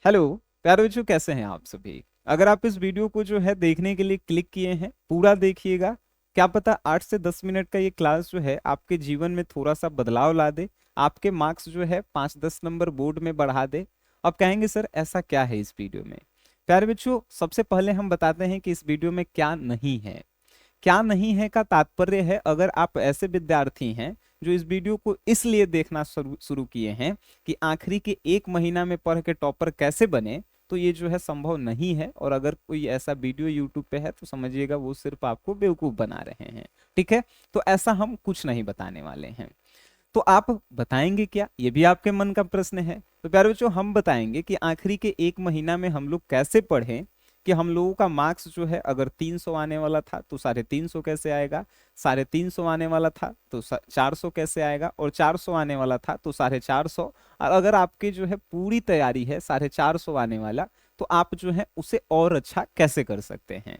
Hello प्यारे बच्चों, कैसे हैं आप सभी। अगर आप इस वीडियो को जो है देखने के लिए क्लिक किए हैं, पूरा देखिएगा। क्या पता 8 से 10 मिनट का ये क्लास जो है आपके जीवन में थोड़ा सा बदलाव ला दे, आपके मार्क्स जो है 5-10 नंबर बोर्ड में बढ़ा दे। अब कहेंगे सर ऐसा क्या है इस वीडियो में। प्यारे बच्चों, सबसे पहले हम बताते हैं कि इस वीडियो में क्या नहीं है। क्या नहीं है का तात्पर्य है, अगर आप ऐसे विद्यार्थी हैं जो इस वीडियो को इसलिए देखना शुरू शुरू किए हैं कि आखिरी के 1 महीना में पढ़ के टॉपर कैसे बने, तो ये जो है संभव नहीं है। और अगर कोई ऐसा वीडियो यूट्यूब पे है तो समझिएगा वो सिर्फ आपको बेवकूफ बना रहे हैं। ठीक है, तो ऐसा हम कुछ नहीं बताने वाले हैं। तो आप बताएंगे क्या, ये भी आपके मन का प्रश्न है। तो प्यारे बच्चों, हम बताएंगे कि आखिरी के 1 महीना में हम लोग कैसे पढ़ें कि हम लोगों का मार्क्स जो है अगर 300 आने वाला था तो 350 कैसे आएगा, 350 आने वाला था तो 400 कैसे आएगा, और 400 आने वाला था तो 450। और अगर आपकी जो है पूरी तैयारी है 450 आने वाला, तो आप जो है उसे और अच्छा कैसे कर सकते हैं।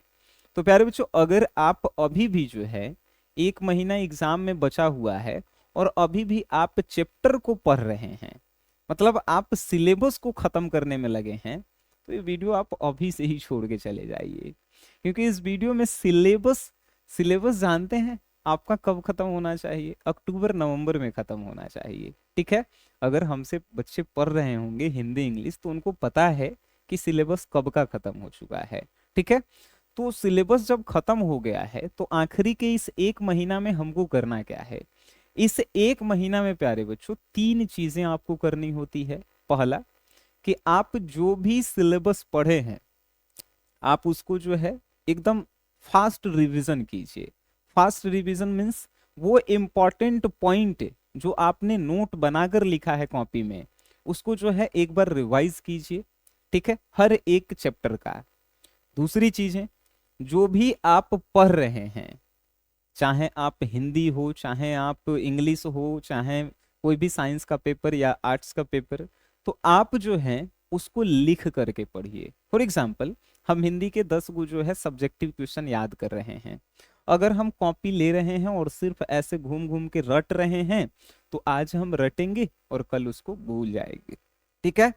तो प्यारे बच्चों, अगर आप अभी भी जो है 1 महीना एग्जाम में बचा हुआ है और अभी भी आप चैप्टर को पढ़ रहे हैं, मतलब आप सिलेबस को खत्म करने में लगे हैं, तो ये वीडियो आप अभी से ही छोड़ के चले जाइए। क्योंकि इस वीडियो में सिलेबस सिलेबस जानते हैं आपका कब खत्म होना चाहिए, अक्टूबर नवंबर में खत्म होना चाहिए। ठीक है, अगर हमसे बच्चे पढ़ रहे होंगे हिंदी इंग्लिश तो उनको पता है कि सिलेबस कब का खत्म हो चुका है। ठीक है, तो सिलेबस जब खत्म हो गया है तो आखिरी के इस 1 महीना में हमको करना क्या है। इस 1 महीना में प्यारे बच्चों 3 चीजें आपको करनी होती है। पहला, कि आप जो भी सिलेबस पढ़े हैं आप उसको जो है एकदम फास्ट रिवीजन कीजिए। फास्ट रिवीजन मीन्स वो इम्पॉर्टेंट पॉइंट जो आपने नोट बनाकर लिखा है कॉपी में, उसको जो है एक बार रिवाइज कीजिए। ठीक है, हर एक चैप्टर का। दूसरी चीज है, जो भी आप पढ़ रहे हैं, चाहे आप हिंदी हो, चाहे आप इंग्लिश हो, चाहे कोई भी साइंस का पेपर या आर्ट्स का पेपर, तो आप जो है उसको लिख करके पढ़िए। फॉर एग्जाम्पल, हम हिंदी के 10 गो जो है सब्जेक्टिव क्वेश्चन याद कर रहे हैं, अगर हम कॉपी ले रहे हैं और सिर्फ ऐसे घूम घूम के रट रहे हैं, तो आज हम रटेंगे और कल उसको भूल जाएंगे। ठीक है,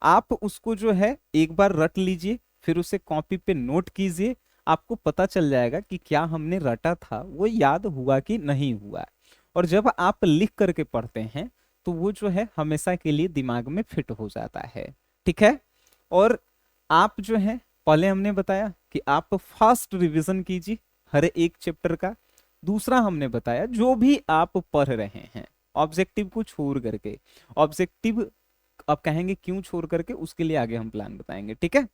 आप उसको जो है एक बार रट लीजिए, फिर उसे कॉपी पे नोट कीजिए। आपको पता चल जाएगा कि क्या हमने रटा था वो याद हुआ कि नहीं हुआ। और जब आप लिख करके पढ़ते हैं तो वो जो है हमेशा के लिए दिमाग में फिट हो जाता है। ठीक है, और आप जो है पहले हमने बताया कि आप फास्ट रिवीजन कीजिए हर एक चैप्टर का। दूसरा हमने बताया जो भी आप पढ़ रहे हैं ऑब्जेक्टिव को छोड़ करके, ऑब्जेक्टिव अब कहेंगे क्यों छोड़ करके, उसके लिए आगे हम प्लान बताएंगे। ठीक है,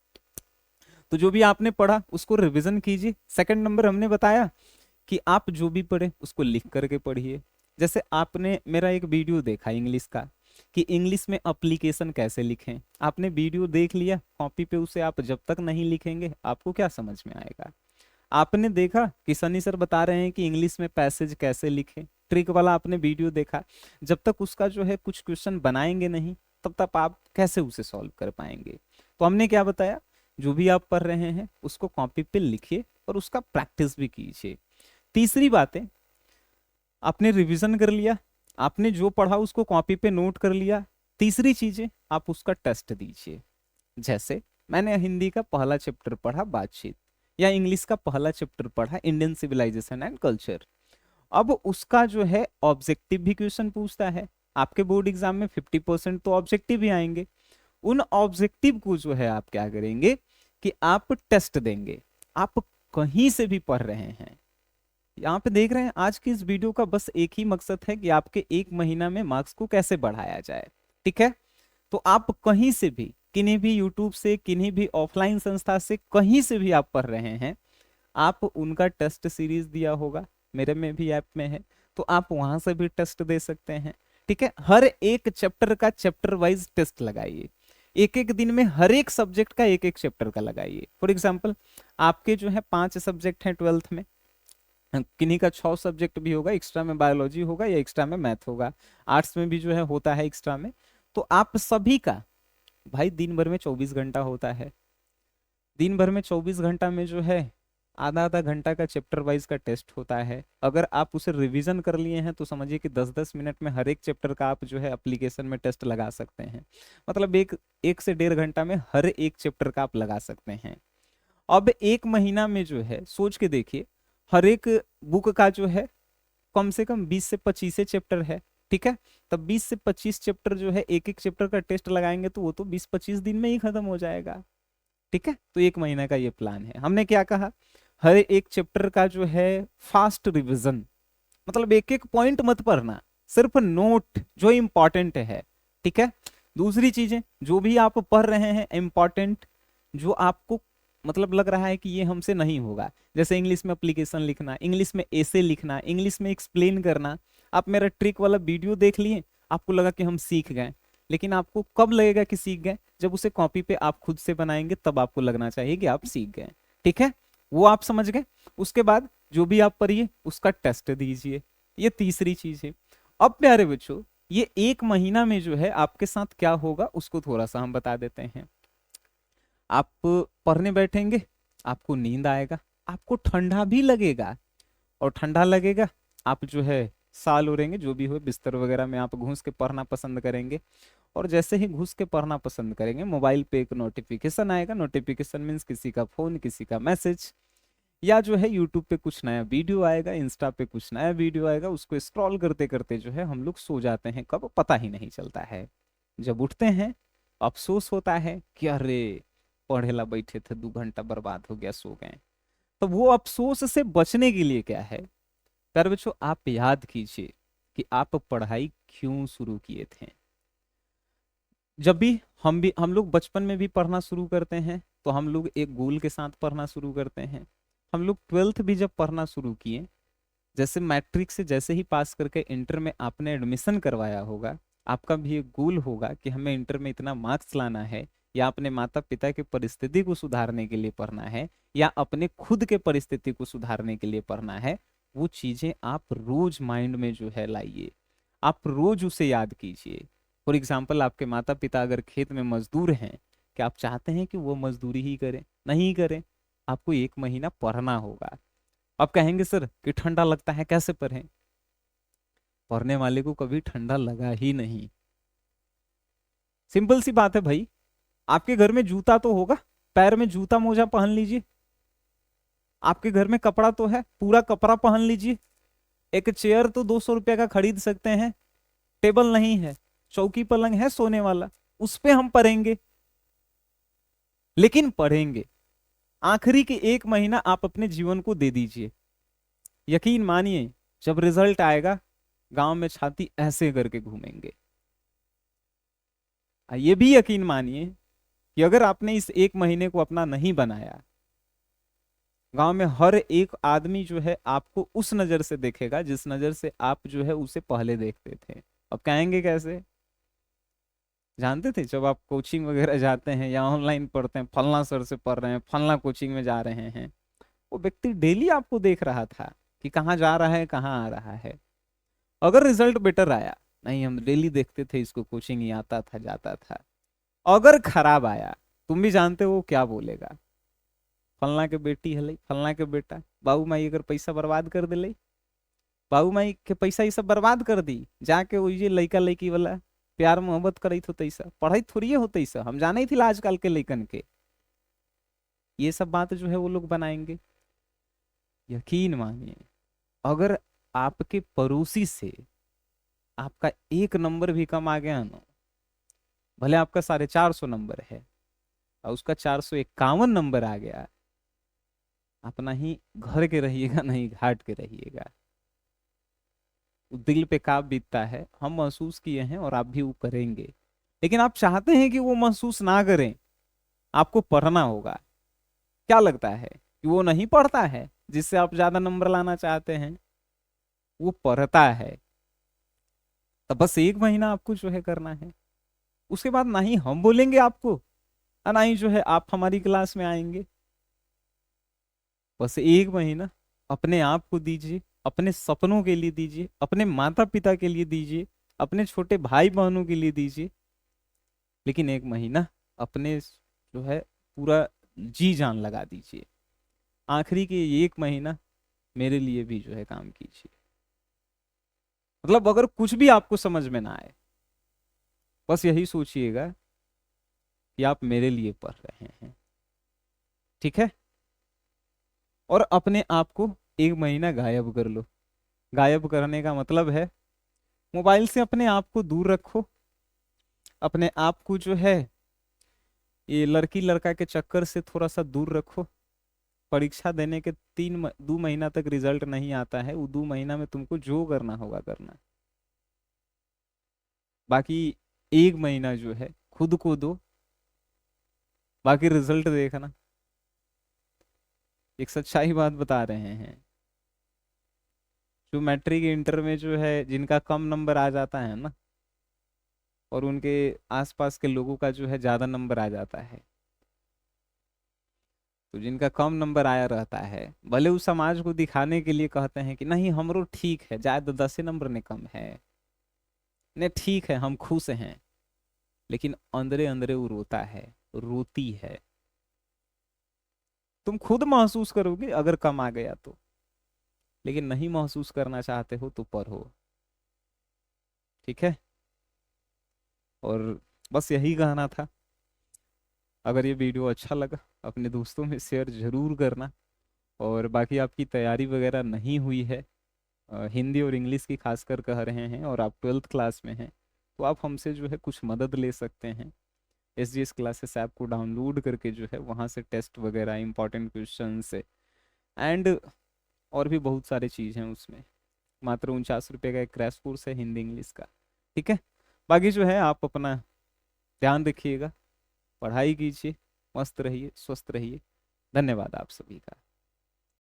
तो जो भी आपने पढ़ा उसको रिवीजन कीजिए। सेकंड नंबर हमने बताया कि आप जो भी पढ़े उसको लिख करके पढ़िए। जैसे आपने मेरा एक वीडियो देखा इंग्लिश का कि इंग्लिश में अप्लीकेशन कैसे लिखें, आपने वीडियो देख लिया, कॉपी पे उसे आप जब तक नहीं लिखेंगे आपको क्या समझ में आएगा। आपने देखा कि सनी सर बता रहे हैं कि इंग्लिश में पैसेज कैसे लिखें, ट्रिक वाला आपने वीडियो देखा, जब तक उसका जो है कुछ क्वेश्चन बनाएंगे नहीं तब तक आप कैसे उसे सॉल्व कर पाएंगे। तो हमने क्या बताया, जो भी आप पढ़ रहे हैं उसको कॉपी पे लिखिए और उसका प्रैक्टिस भी कीजिए। तीसरी बात है, आपने रिवीजन कर लिया, आपने जो पढ़ा उसको कॉपी पे नोट कर लिया। तीसरी चीज है, आप उसका टेस्ट दीजिए। जैसे मैंने हिंदी का पहला चैप्टर पढ़ा बातचीत, या इंग्लिश का पहला चैप्टर पढ़ा इंडियन सिविलाइजेशन एंड कल्चर। अब उसका जो है ऑब्जेक्टिव भी क्वेश्चन पूछता है, आपके बोर्ड एग्जाम में 50% तो ऑब्जेक्टिव ही आएंगे। उन ऑब्जेक्टिव को जो है आप क्या करेंगे कि आप टेस्ट देंगे। आप कहीं से भी पढ़ रहे हैं, यहाँ पे देख रहे हैं, आज की इस वीडियो का बस एक ही मकसद है कि आपके 1 महीना में मार्क्स को कैसे बढ़ाया जाए। ठीक है, तो आप कहीं से भी, किन्हीं भी यूट्यूब से, किन्हीं भी ऑफलाइन संस्था से, कहीं से भी आप पढ़ रहे हैं, आप उनका टेस्ट सीरीज दिया होगा, मेरे में भी ऐप में है, तो आप वहां से भी टेस्ट दे सकते हैं। ठीक है, हर एक चैप्टर का चैप्टर वाइज टेस्ट लगाइए। एक एक दिन में हर एक सब्जेक्ट का एक एक चैप्टर का लगाइए। फॉर एग्जाम्पल, आपके जो है 5 सब्जेक्ट हैं 12th में, किन्हीं का 6 सब्जेक्ट भी होगा, एक्स्ट्रा में बायोलॉजी होगा या एक्स्ट्रा में मैथ होगा, आर्ट्स में भी जो है होता है एक्स्ट्रा में। तो आप सभी का, भाई दिन भर में 24 घंटा होता है, दिन भर में 24 घंटा में जो है आधा आधा घंटा का चैप्टर वाइज का टेस्ट होता है। अगर आप उसे रिवीजन कर लिए हैं तो समझिए कि 10-10 मिनट में हर एक चैप्टर का आप जो है एप्लीकेशन में टेस्ट लगा सकते हैं। मतलब एक 1 से 1.5 घंटा में हर एक चैप्टर का आप लगा सकते हैं। अब एक महीना में जो है सोच के देखिए, हर एक बुक का जो है कम से कम 20 से 25 चैप्टर है। ठीक है, तब 20 से 25 चैप्टर जो है, एक एक चैप्टर का टेस्ट लगाएंगे तो वो तो 20-25 दिन में ही खत्म हो जाएगा। ठीक है, तो एक महीने का ये प्लान है। हमने क्या कहा, हर एक चैप्टर का जो है फास्ट रिवीजन, मतलब एक एक पॉइंट मत पढ़ना, सिर्फ नोट जो इंपॉर्टेंट है। ठीक है, दूसरी चीजें जो भी आप पढ़ रहे हैं इंपॉर्टेंट, जो आपको मतलब लग रहा है कि ये हमसे नहीं होगा, जैसे इंग्लिश में एप्लीकेशन लिखना, इंग्लिश में एसे लिखना, इंग्लिश में एक्सप्लेन करना। आप मेरा ट्रिक वाला वीडियो देख लिए, आपको लगा कि हम सीख गए, लेकिन आपको कब लगेगा कि सीख गए, जब उसे कॉपी पे आप खुद से बनाएंगे तब आपको लगना चाहिए कि आप सीख गए। ठीक है, वो आप समझ गए। उसके बाद जो भी आप पढ़िए उसका टेस्ट दीजिए, ये तीसरी चीज है। अब प्यारे बच्चों, ये एक महीना में जो है आपके साथ क्या होगा उसको थोड़ा सा हम बता देते हैं। आप पढ़ने बैठेंगे, आपको नींद आएगा, आपको ठंडा भी लगेगा, और ठंडा लगेगा आप जो है साल उड़ेंगे, जो भी हो बिस्तर वगैरह में आप घुस के पढ़ना पसंद करेंगे। और जैसे ही घुस के पढ़ना पसंद करेंगे, मोबाइल पे एक नोटिफिकेशन आएगा, नोटिफिकेशन मीन्स किसी का फोन, किसी का मैसेज, या जो है यूट्यूब पे कुछ नया वीडियो आएगा, इंस्टा पे कुछ नया वीडियो आएगा, उसको स्क्रॉल करते करते जो है हम लोग सो जाते हैं, कब पता ही नहीं चलता है। जब उठते हैं अफसोस होता है कि अरे पढ़ेला बैठे थे, 2 घंटा बर्बाद हो गया, सो गए। तो वो अफसोस से बचने के लिए क्या है प्यारे बच्चों, आप याद कीजिए कि आप पढ़ाई क्यों शुरू किए थे। जब भी हम लोग बचपन में भी पढ़ना शुरू करते हैं तो हम लोग एक गोल के साथ पढ़ना शुरू करते हैं। हम लोग 12th भी जब पढ़ना शुरू किए, जैसे मैट्रिक से जैसे ही पास करके इंटर में आपने एडमिशन करवाया होगा, आपका भी एक गोल होगा कि हमें इंटर में इतना मार्क्स लाना है, या अपने माता पिता की परिस्थिति को सुधारने के लिए पढ़ना है, या अपने खुद के परिस्थिति को सुधारने के लिए पढ़ना है। वो चीजें आप रोज माइंड में जो है लाइए, आप रोज उसे याद कीजिए। फॉर एग्जाम्पल, आपके माता पिता अगर खेत में मजदूर हैं, क्या आप चाहते हैं कि वो मजदूरी ही करें? नहीं करें। आपको एक महीना पढ़ना होगा। आप कहेंगे सर कि ठंडा लगता है, कैसे पढ़ें? पढ़ने वाले को कभी ठंडा लगा ही नहीं। सिंपल सी बात है भाई, आपके घर में जूता तो होगा, पैर में जूता मोजा पहन लीजिए। आपके घर में कपड़ा तो है, पूरा कपड़ा पहन लीजिए। एक चेयर तो 200 रुपए का खरीद सकते हैं, टेबल नहीं है, चौकी पलंग है सोने वाला, उस पे हम पढ़ेंगे। लेकिन पढ़ेंगे। आखिरी के एक महीना आप अपने जीवन को दे दीजिए। यकीन मानिए, जब रिजल्ट आएगा गांव में छाती ऐसे करके घूमेंगे। ये भी यकीन मानिए कि अगर आपने इस एक महीने को अपना नहीं बनाया, गांव में हर एक आदमी जो है आपको उस नजर से देखेगा जिस नजर से आप जो है उसे पहले देखते थे। अब कहेंगे कैसे? जानते थे जब आप कोचिंग वगैरह जाते हैं या ऑनलाइन पढ़ते हैं, फलना सर से पढ़ रहे हैं, फलना कोचिंग में जा रहे हैं, वो व्यक्ति डेली आपको देख रहा था कि कहाँ जा रहा है, कहाँ आ रहा है। अगर रिजल्ट बेटर आया, नहीं हम डेली देखते थे इसको, कोचिंग ही आता था, जाता था। अगर खराब आया, तुम भी जानते हो वो क्या बोलेगा, फलना के बेटी है, फलना के बेटा, बाबू माई अगर पैसा बर्बाद कर दिले, बाबू माई के पैसा ये सब बर्बाद कर दी, जाके वो ये लड़का लड़की वाला प्यार मोहब्बत करई होते, पढ़ाई थोड़ी होते, हम जाने ही थे आजकल के लड़कन के। ये सब बात जो है वो लोग बनाएंगे। यकीन मानिए, अगर आपके पड़ोसी से आपका 1 नंबर भी कम आ गया ना, भले आपका 450 नंबर है और उसका 451 नंबर आ गया, अपना ही घर के रहिएगा, नहीं घाट के रहिएगा। दिल पे काब बीतता है, हम महसूस किए हैं और आप भी वो करेंगे। लेकिन आप चाहते हैं कि वो महसूस ना करें, आपको पढ़ना होगा। क्या लगता है कि वो नहीं पढ़ता है जिससे आप ज्यादा नंबर लाना चाहते हैं? वो पढ़ता है। तो बस एक महीना आपको जो है करना है। उसके बाद ना ही हम बोलेंगे आपको और ना ही जो है आप हमारी क्लास में आएंगे। बस एक महीना अपने आप को दीजिए, अपने सपनों के लिए दीजिए, अपने माता पिता के लिए दीजिए, अपने छोटे भाई बहनों के लिए दीजिए। लेकिन एक महीना अपने जो है पूरा जी जान लगा दीजिए। आखिरी के ये 1 महीना मेरे लिए भी जो है काम कीजिए। मतलब अगर कुछ भी आपको समझ में ना आए, बस यही सोचिएगा कि आप मेरे लिए पढ़ रहे हैं, ठीक है। और अपने आप को 1 महीना गायब कर लो। गायब करने का मतलब है मोबाइल से अपने आप को दूर रखो। अपने आप को जो है ये लड़की लड़का के चक्कर से थोड़ा सा दूर रखो। परीक्षा देने के 2 महीना तक रिजल्ट नहीं आता है, वो 2 महीना में तुमको जो करना होगा करना। बाकी 1 महीना जो है खुद को दो, बाकी रिजल्ट देखना। एक सच्चाई बात बता रहे हैं, जो मैट्रिक इंटर में जो है जिनका कम नंबर आ जाता है ना, और उनके आसपास के लोगों का जो है ज्यादा नंबर आ जाता है, तो जिनका कम नंबर आया रहता है भले उस समाज को दिखाने के लिए कहते हैं कि नहीं हमरो ठीक है, जाए तो 10 नंबर ने कम है, नहीं ठीक है हम खुश हैं, लेकिन अंदरे अंदरे वो रोता है, रोती है। तुम खुद महसूस करोगे अगर कम आ गया तो, लेकिन नहीं महसूस करना चाहते हो तो पढ़ो, ठीक है। और बस यही कहना था। अगर ये वीडियो अच्छा लगा अपने दोस्तों में शेयर जरूर करना। और बाकी आपकी तैयारी वगैरह नहीं हुई है, हिंदी और इंग्लिश की खासकर कह रहे हैं, और आप 12th क्लास में हैं, तो आप हमसे जो है कुछ मदद ले सकते हैं। SGS क्लासेस ऐप को डाउनलोड करके जो है वहाँ से टेस्ट वगैरह, इंपॉर्टेंट क्वेश्चन से, एंड और भी बहुत सारी चीज़ हैं उसमें। मात्र 49 रुपये का एक क्रैश कोर्स है हिंदी इंग्लिश का, ठीक है। बाकी जो है आप अपना ध्यान रखिएगा, पढ़ाई कीजिए, मस्त रहिए, स्वस्थ रहिए। धन्यवाद आप सभी का।